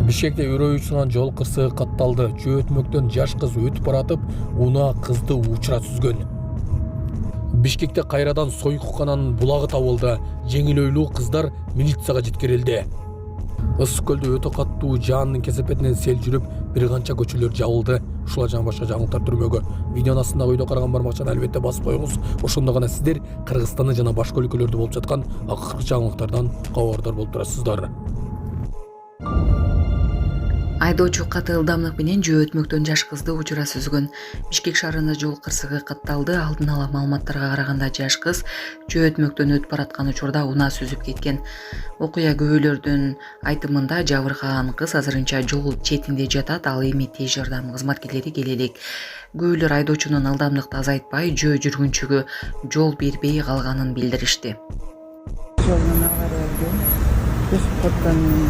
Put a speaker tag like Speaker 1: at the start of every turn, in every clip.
Speaker 1: Бишкекте өрөө учурган жол кырсыгы катталды. Жөөтмөктөн жаш кыз өтүп баратып, унаа кызды учура сүзгөн. Бишкекте кайрадан сойкукананын булагы табылды. Жеңил ойлуу кыздар милицияга жеткирилди. Ысык көлдө өтө каттуу жаандын кесепетинен сел жүрүп, бир канча көчөлөр жабылды. Ушула жана башка жаңылыктар түрмөгө. Видеонун астындагы үйдө караган бармакчаны албетте басып коюңуз. Ошондо гана сиздер Кыргызстанды жана башка өлкөлөрдө болуп жаткан акыркы жаңылыктардан кабардар болуп турасыздар.
Speaker 2: Айдоочу каты ылдамдык менен жөөтмөктөн жаш кызды учура сүзгөн. Бишкек шаарында жол кырсыгы катталды. Алдын ала маалыматтарга караганда жаш кыз жөөтмөктөн өтүп бараткан учурда унаа сүзүп кеткен. Окуя күбөлөрдүн айтымында жабыркаган кыз азырынча жол четинде жатат, ал эми тез жардам кызматкерлери келе элек. Күбөлөр айдоочунун ылдамдыкты азайтпай, жөө жүргүнчүгө жол бербей калганын билдиришти. Kesip koyduğum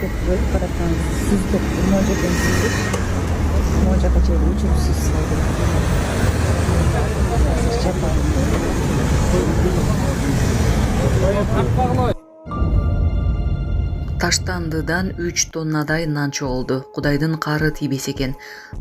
Speaker 2: köprü taraftan süzdük. Mocadan süzdük. Mocadan çeviri uçurup süzdük. Таштандыдан 3 тоннадай нан чогулду. Кудайдын кары тийбесе экен.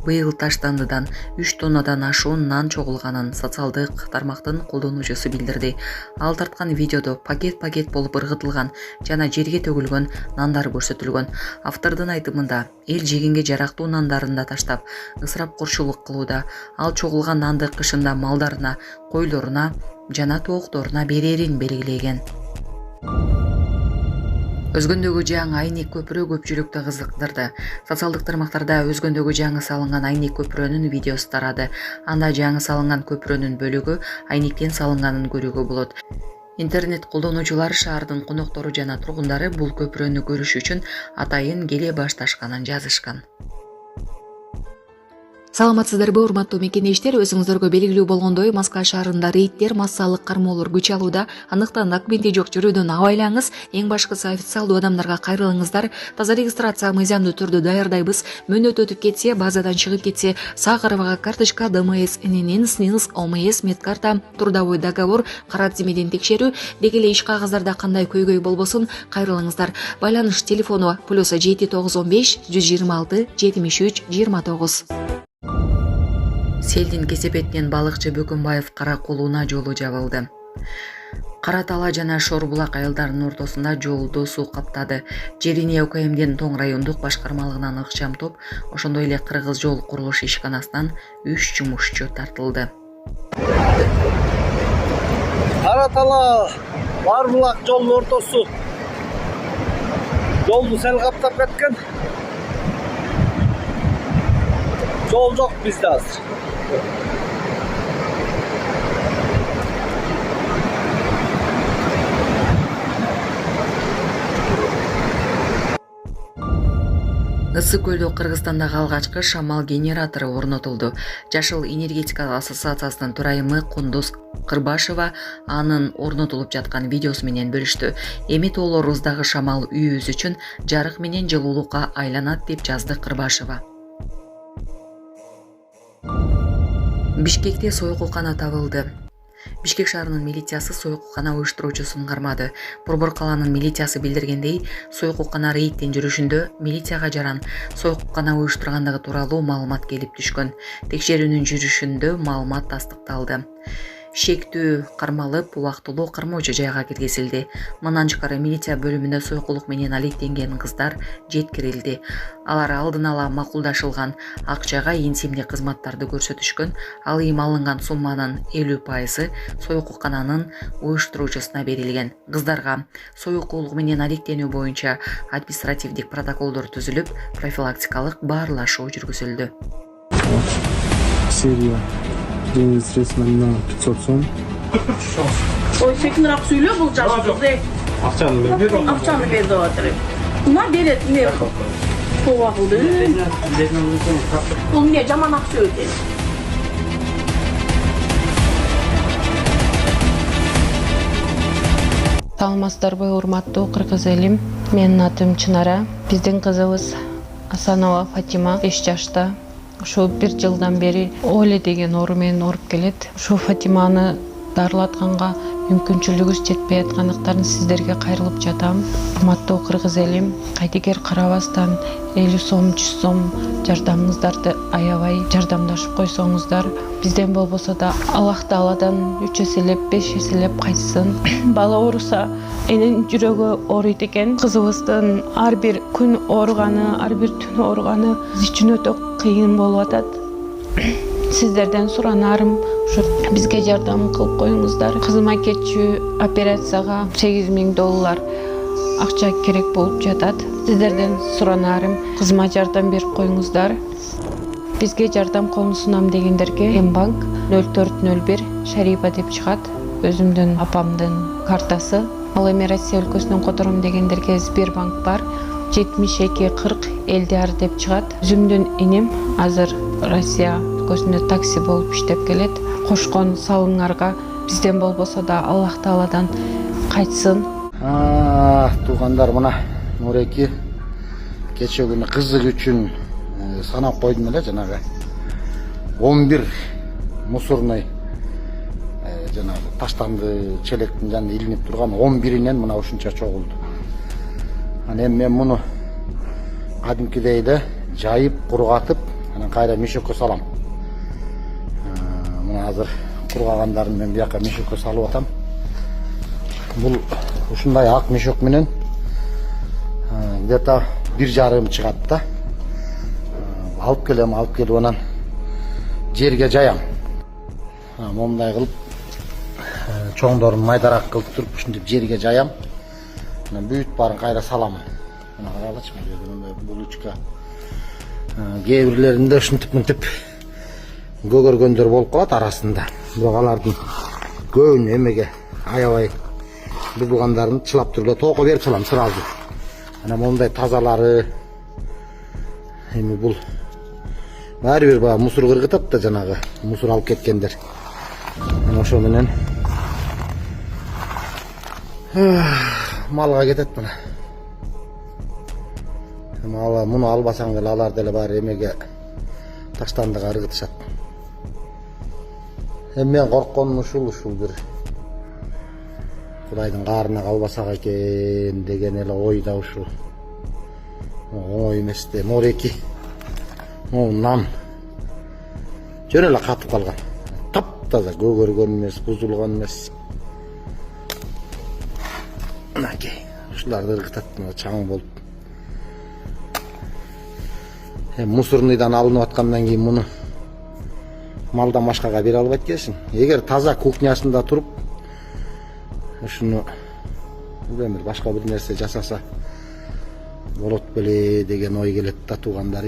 Speaker 2: Быйыл Таштандыдан 3 тоннадан ашуун нан чогулганын социалдык тармактын колдонуучусу билдирди. Ал тарткан видеодо пакет болуп ыргытылган жана жерге төгүлгөн нандар көрсөтүлгөн. Автордун айтымында эл жегенге жарактуу нандарын да таштап, ысырапкорчулук кылууда. Ал чогулган нанды кышында малдарына, койлоруна жана тоокторуна берерин белгилеген. Өзгөндөгү жаңы Айнек көпүрө көпчүлүктү кызыктырды. Социалдык тармактарда Өзгөндөгү жаңы салынган Айнек көпүрөнүн видеосу тарады. Анда жаңы салынган көпүрөнүн бөлүгү Айнектен салынганын көрүүгө болот. Интернет колдонуучулар шаардын коноктору жана тургундары бул көпүрөнү көрүш үчүн атайын келе башташканын жазышкан. Саламатсыздарбы, урматтуу мекенештер, өзүңүздөргө белгилүү болгондой, Москва шаарында рейдтер, массалык кармоолор күч алууда. Андыктан документи жок жүрүүдөн абайлаңыз. Эң башкысы официалдуу адамдарга кайрылыңыздар. Таза регистрация мыйзамдуу түрдө даярдайбыз. Мөөнөт өтүп кетсе, базадан чыгып кетсе, Сахарова карточка, ДМС, ННН, СНИЛС, ОМС, медкарта, трудовой договор, кара тизмеден текшерүү, деги эле иш кагаздарда кандай көйгөй болбосун, кайрылыңыздар. Байланыш телефону +7 915 126 73 29. Селдин кесепетинен балыкчы Бөкөнбаев Каракулууна жолу жабылды. Кара Тала жана Шорбулак айылдарынын ортосунда жолду суу каптады. Жерине ОКМдин Тоң райондук башкармалыгынан ыкчам топ, ошондой эле Кыргыз жол курулуш ишканасынан 3 жумушчу тартылды.
Speaker 3: Кара Тала Барбулак жолунун ортосу жолду сел каптап кеткен. Жол жок бизде азыр.
Speaker 2: Ысык көлдө Кыргызстандагы алгачкы шамал генератору орнотулду. Жашыл энергетика ассоциациясынын төрайымы Кундуз Кырбашева анын орнотулуп жаткан видеосу менен бөлүштү. Эми тоолоруздагы шамал үйүбүз үчүн жарык менен жылуулукка айланат деп жазды Кырбашева. Бишкекте сойкукана табылды. Бишкек шаарынын милициясы сойкукана уюштуруучусун кармады. Борбор калаанын милициясы билдиргендей, сойкукана рейдтен жүрүшүндө милицияга жаран сойкукана уюштургандыгы тууралуу маалымат келип түшкөн. Текшерүүнүн жүрүшүндө маалымат тастыкталды. Шектүү кармалып, убактылуу кармоочу жайга киргизилди. Мындан тышкары милиция бөлүмүнө сойкулук менен алектенген кыздар жеткирилди. Алар алдын ала макулдашылган акчага инсимдик кызматтарды көрсөтүшкөн. Ал эми алынган сумманын 50% сойкукананын уюштуруучусуна берилген. Кыздарга сойкулук менен алектенүү боюнча административдик протоколдор түзүлүп, профилактикалык баарлашуу жүргүзүлдү.
Speaker 4: Серия денежный средства на 500 сом.
Speaker 5: Ой, секинирак сүйлө, бул жаш кыз.
Speaker 4: Акчаны берип
Speaker 5: Акчаны берип атыр. Кума берет, эмне? Кова кылды. Бул эмне жаман акча өтөт?
Speaker 6: Саламатсыздарбы, урматтуу кыргыз элим. Менин атым Чынара. Биздин кызыбыз Асанова Фатима 5 жашта. Ушу 1 жылдан бери Оле деген оору менен ооруп келет. Ушу Фатиманы дарылатканга мүмкүнчүлүгүбүз жетпей аткандыктан сиздерге кайрылып жатам. Урматтуу кыргыз элим, кайдыгер карабастан 50 сом, 100 сом жардамыңыздарды аябай жардамдашып койсоңуздар, бизден болбосо да Аллах Тааладан 3 эселеп, 5 эселеп кайтсын. Бала ооруса энин жүрөгү ооруйт экен. Кызыбыздын ар бир күн ооруганы, ар бир түн ооруганы биз үчүн өтө кыйын болуп атат. Сиздерден суранарым, ушу бизге жардам кылып коюңуздар. Кызыма кетчү операцияга $8,000 акча керек болуп жатат. Сиздерден суранарым, кызыма жардам берип коюңуздар. Бизге жардам колун сунам дегендерге Мбанк 0401 Шарипа деп чыгат. Өзүмдүн апамдын картасы. Ал эми Россия өлкөсүнөн котором дегендерге Сбербанк бар. 7240 Элдиар деп чыгат. Өзүмдүн иним азыр Россия өлкөсүндө такси болуп иштеп келет. Кошкон салыңарга бизден болбосо да Аллах Тааладан кайтсын.
Speaker 7: Туугандар, мына Нуреки кече күнү кызык үчүн санап койдум эле, жанагы 11 мусорный жанагы таштанды челектин жанында илинип турган 11-инен мына ушунча чогулду. Анан эми мен муну кадимкидей эле жайып, кургатып, анан кайра мешокко салам. Мына азыр кургагандарын мен бияка мешокко салып атам. Бул ушундай ак мешок менен где-то 1,5 чыгат да. Алып келем, анан жерге жаям. Момундай кылып чоңдорун майдарак кылып туруп ушинтип жерге жаям. Анан бүт баарын кайра салам. Мына карагылычы, мындай булучка. Кээ бирлеринде ушинтип мынтип көгөргөндөр болуп калат арасында. Бирок алардын көбүн эмеге аябай бузулгандарын чылап туруп эле тоокко берип салам сразу. Анан мондай тазалары эми бул баары бир баягы мусор кыргытат да, жанагы мусор алып кеткендер. Анан ошо менен малга кетет мына. Эми муну албасаң деле алар деле баары эмеге таштандыга ыргытышат. Эми мен коркконум ушул бир Кудайдын каарына калбасак экен деген эле ойда ушул. Оңой эмес да. Нуреки нан жөн эле катып калган. Таптаза көгөргөн эмес, бузулган эмес. Мынакей ушуларды ыргытат чаң болуп. Мусорныйдан алынып аткандан кийин муну малдан башкага бере албайт экенсиң. Эгер таза кухнясында туруп ушуну бир башка бир нерсе жасаса болот беле деген ой келет да, туугандар.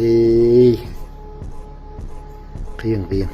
Speaker 7: Кыйын.